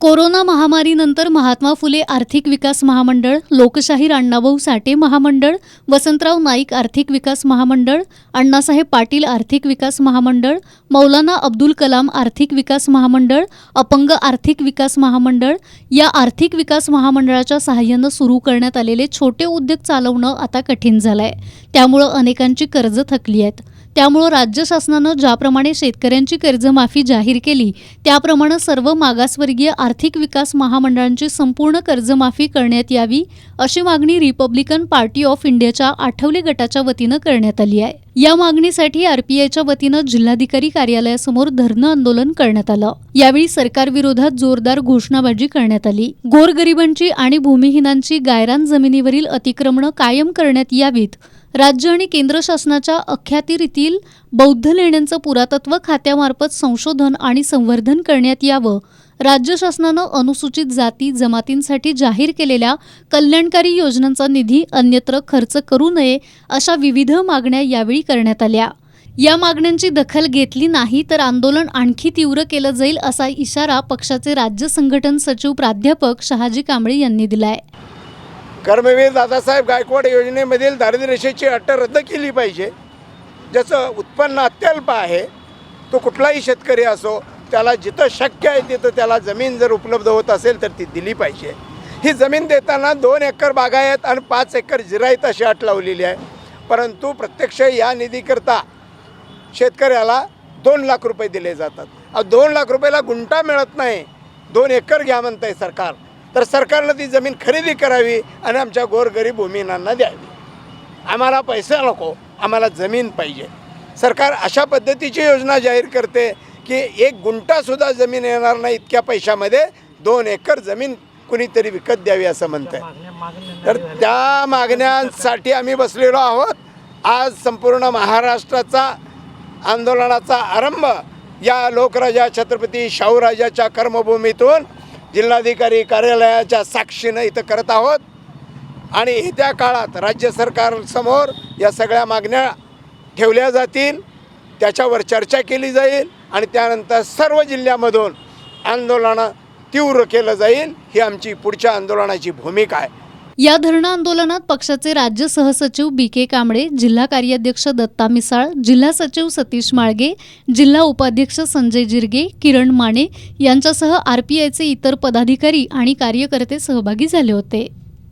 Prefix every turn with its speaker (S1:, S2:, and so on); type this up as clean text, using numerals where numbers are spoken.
S1: Corona महामारीनंतर Mahatma Phule आर्थिक विकास महामंडळ, लोकशाहीर अण्णाभाऊ साठे महामंडळ, वसंतराव नाईक आर्थिक विकास महामंडळ, अण्णासाहेब पाटील आर्थिक विकास महामंडळ, मौलाना अब्दुल कलाम आर्थिक विकास महामंडळ, अपंग आर्थिक विकास महामंडळ या आर्थिक विकास महामंडळाच्या सहाय्यानं सुरू करण्यात आलेले छोटे उद्योग चालवणं आता कठीण झालंय। त्यामुळे अनेकांची कर्ज थकली आहेत। त्यामुळे राज्य शासनानं ज्याप्रमाणे शेतकऱ्यांची कर्जमाफी जाहीर केली त्याप्रमाणे सर्व मागासवर्गीय आर्थिक विकास महामंडळांची संपूर्ण कर्जमाफी करण्यात यावी अशी मागणी रिपब्लिकन पार्टी ऑफ इंडियाच्या आठवले गटाच्या वतीनं करण्यात आली आहे। या मागणीसाठी आरपीआयच्या वतीनं जिल्हाधिकारी कार्यालयासमोर धरणं आंदोलन करण्यात आलं। यावेळी सरकारविरोधात जोरदार घोषणाबाजी करण्यात आली। गोरगरिबांची आणि भूमिहीनांची गायरान जमिनीवरील अतिक्रमणं कायम करण्यात यावीत। राज्य आणि केंद्र शासनाच्या अख्यातीरीतील बौद्ध लेण्यांचं पुरातत्व खात्यामार्फत संशोधन आणि संवर्धन करण्यात यावं। राज्य शासनानं अनुसूचित जाती जमातींसाठी जाहीर केलेल्या कल्याणकारी योजनांचा निधी अन्यत्र खर्च करू नये अशा विविध मागण्या यावेळी करण्यात आल्या। या मागण्यांची दखल घेतली नाही तर आंदोलन आणखी तीव्र केलं जाईल असा इशारा पक्षाचे राज्य संघटन सचिव प्राध्यापक शहाजी कांबळे यांनी दिलाय।
S2: कर्मवीर दादासाहेब गायकवाड योजनेमधील दारिद्र्य रेषेची अट रद्द केली पाहिजे। ज्याचं उत्पन्न अत्यल्प आहे तो कुठलाही शेतकरी असो त्याला जिथं शक्य आहे तिथं त्याला जमीन जर उपलब्ध होत असेल तर ती दिली पाहिजे। ही जमीन देताना 2 एकर बागायत आणि 5 एकर जिरायत अशी अट लावलेली आहे। परंतु प्रत्यक्ष या निधीकरता शेतकऱ्याला 2 लाख रुपये दिले जातात। 2 लाख रुपयाला गुंठा मिळत नाही, 2 एकर घ्या म्हणतंय सरकार। तर सरकारनं ती जमीन खरेदी करावी आणि आमच्या गोरगरीब भूमिहीनांना द्यावी। आम्हाला पैसा नको, आम्हाला जमीन पाहिजे। सरकार अशा पद्धतीची योजना जाहीर करते की 1 गुंठासुद्धा जमीन येणार नाही इतक्या पैशामध्ये 2 एकर जमीन कुणीतरी विकत द्यावी असं म्हणतंय। तर त्या मागण्यांसाठी आम्ही बसलेलो आहोत। आज संपूर्ण महाराष्ट्राचा आंदोलनाचा आरंभ या लोकराजा छत्रपती शाहूराजाच्या कर्मभूमीतून जिल्हाधिकारी कार्यालयाच्या साक्षीनं इथं करत आहोत आणि येत्या काळात राज्य सरकारसमोर या सगळ्या मागण्या ठेवल्या जातील, त्याच्यावर चर्चा केली जाईल आणि त्यानंतर सर्व जिल्ह्यामधून आंदोलन तीव्र केलं जाईल। ही आमची पुढच्या आंदोलनाची भूमिका आहे।
S1: या धरणं आंदोलनात पक्षाचे राज्य सहसचिव बी.के. कांबळे, जिल्हा कार्याध्यक्ष दत्ता मिसाळ, जिल्हा सचिव सतीश माळगे, जिल्हा उपाध्यक्ष संजय जिरगे, किरण माने यांच्यासह आरपीआयचे इतर पदाधिकारी आणि कार्यकर्ते सहभागी झाले होते।